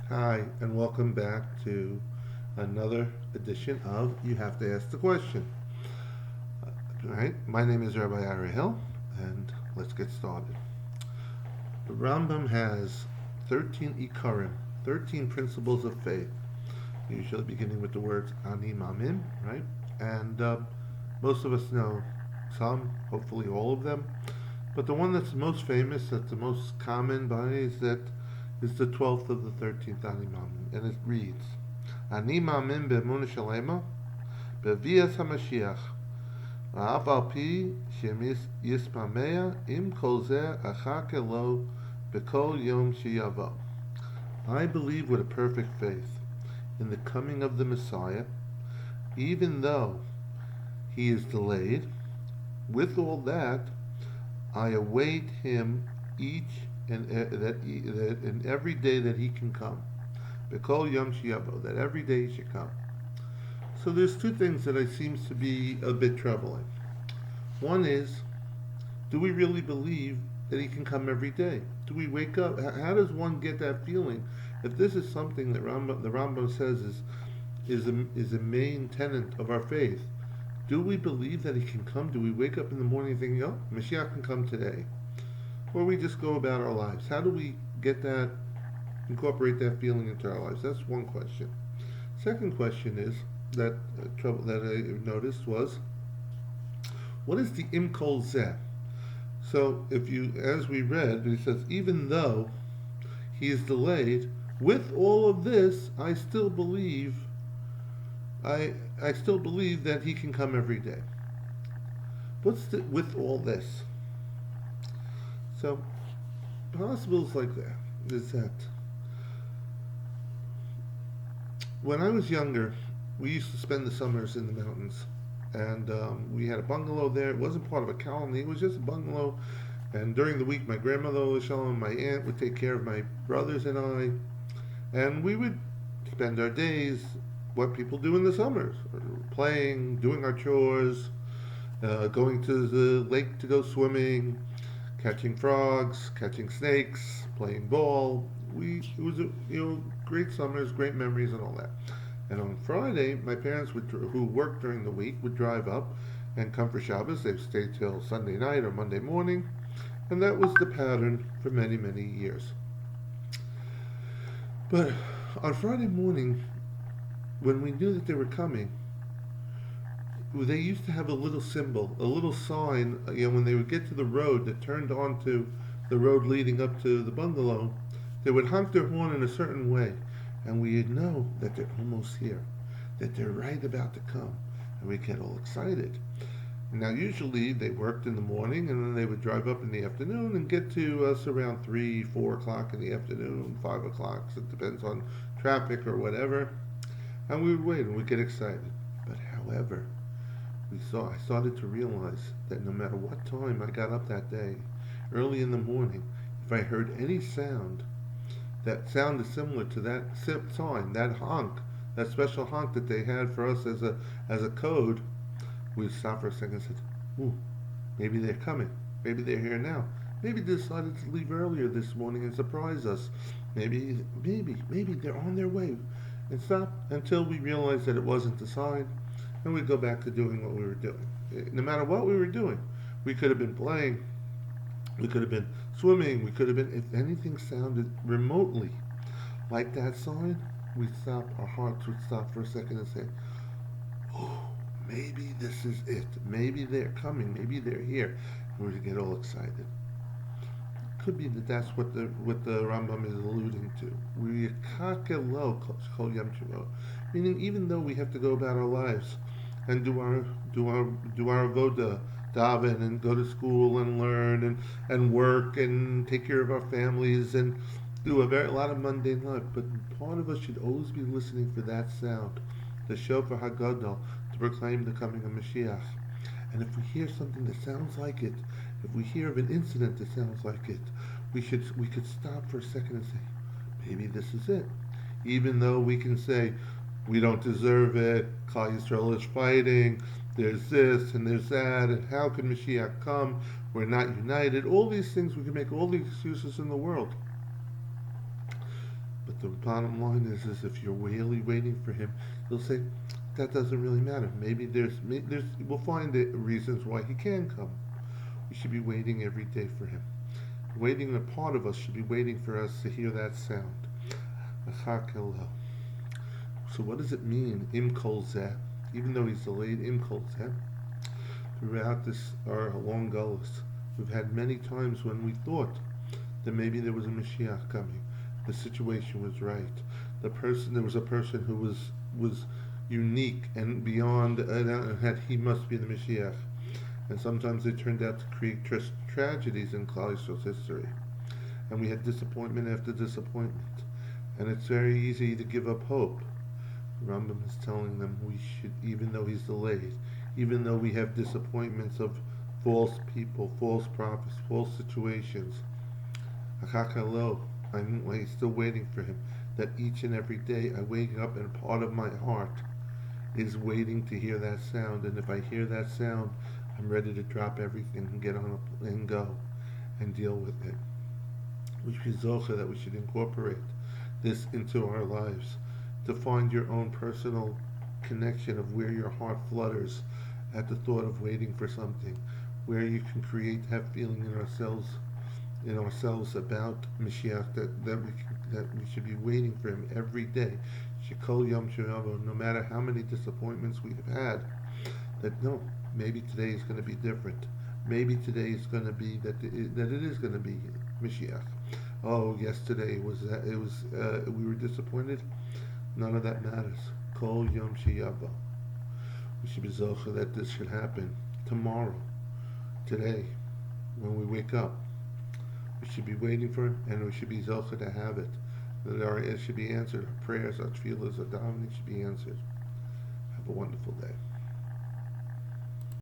Hi, and welcome back to another edition of You Have to Ask the Question. All right, my name is Rabbi Ari Hill, and let's get started. The Rambam has 13 ikarim, 13 principles of faith, usually beginning with the words Ani Maamim, right? And most of us know some, hopefully all of them. But the one that's most famous, that's the most common by, is the 12th of the 13th Ani Maamim, and it reads, Ani Maamim be'emunah shalema be'vias HaMashiach va'af al pi yispamea im kol zeh achake lo b'kol yom sheyavo. I believe with a perfect faith in the coming of the Messiah, even though he is delayed. With all that, I await him each and every day that he can come. B'kol yom sheyavo, that every day he should come. So there's two things that seems to be a bit troubling. One is, do we really believe that he can come every day? Do we wake up? How does one get that feeling? If this is something that the Rambam says is a main tenet of our faith, do we believe that he can come? Do we wake up in the morning thinking, oh, Mashiach can come today? Or we just go about our lives? How do we get that, incorporate that feeling into our lives? That's one question. Second question is, that trouble that I noticed was, what is the im kol zeh? So if you, as we read, it says, even though he is delayed, with all of this, I still believe that he can come every day. What's the with all this? So possibles like that is that when I was younger, we used to spend the summers in the mountains, and we had a bungalow there. It wasn't part of a colony; it was just a bungalow. And during the week, my grandmother, Shalom, my aunt would take care of my brothers and I, and we would spend our days what people do in the summers, playing, doing our chores, going to the lake to go swimming, catching frogs, catching snakes, playing ball. It was great summers, great memories, and all that. And on Friday, my parents who worked during the week, would drive up and come for Shabbos. They'd stay till Sunday night or Monday morning, and that was the pattern for many, many years. But on Friday morning, when we knew that they were coming, they used to have a little symbol, a little sign, when they would get to the road that turned onto the road leading up to the bungalow, they would honk their horn in a certain way, and we'd know that they're almost here, that they're right about to come, and we'd get all excited. Now, usually they worked in the morning, and then they would drive up in the afternoon and get to us around 3, 4 o'clock in the afternoon, 5 o'clock, so it depends on traffic or whatever, and we would wait, and we'd get excited. But however, I started to realize that no matter what time I got up that day, early in the morning, if I heard any sound that sounded similar to that sign, that honk, that special honk that they had for us as a code, we'd stop for a second and said, ooh, maybe they're coming. Maybe they're here now. Maybe they decided to leave earlier this morning and surprise us. Maybe they're on their way. And stop until we realized that it wasn't a sign, and we'd go back to doing what we were doing. No matter what we were doing, we could have been playing, we could have been swimming, we could have been, if anything sounded remotely like that sign, we'd stop, our hearts would stop for a second and say, oh, maybe this is it. Maybe they're coming, maybe they're here. And we'd get all excited. Could be that that's what the Rambam is alluding to. We kakelo kol yom shavo, meaning even though we have to go about our lives and do our avoda, daven, and go to school and learn and work and take care of our families and do a lot of mundane life, but part of us should always be listening for that sound, the shofar hagadol, to proclaim the coming of Mashiach. And if we hear something that sounds like it, if we hear of an incident that sounds like it, we could stop for a second and say, maybe this is it. Even though we can say, we don't deserve it, Klal Yisrael is fighting, there's this and there's that, and how can Mashiach come? We're not united. All these things, we can make all the excuses in the world. But But the bottom line is if you're really waiting for him, you'll say, that doesn't really matter. Maybe we'll find reasons why he can come. We should be waiting every day for him. Waiting, a part of us should be waiting for us to hear that sound. So what does it mean, im kol zeh? Even though he's delayed, im kol zeh? Throughout this, our long gullus, we've had many times when we thought that maybe there was a Mashiach coming. The situation was right. There was a person who was unique and beyond, and had he must be the Mashiach. And sometimes they turned out to create tragedies in Klal Yisrael's history. And we had disappointment after disappointment. And it's very easy to give up hope. Rambam is telling them we should, even though he's delayed, even though we have disappointments of false people, false prophets, false situations, I'm still waiting for him. That each and every day I wake up and part of my heart is waiting to hear that sound. And if I hear that sound, I'm ready to drop everything and get on and go and deal with it. We should incorporate this into our lives, to find your own personal connection of where your heart flutters at the thought of waiting for something, where you can have feeling in ourselves about Mashiach, that we should be waiting for him every day. Shekol Yom Sheyavo, no matter how many disappointments we have had, that no, maybe today is going to be different. Maybe today is going to be that it is going to be Mashiach. Oh, yesterday we were disappointed. None of that matters. Kol Yom Sheyavo. We should be zocher that this should happen tomorrow, today, when we wake up. We should be waiting for it, and we should be zocher to have it. That it should be answered. Our prayers, our tefillahs, our davening should be answered. Have a wonderful day.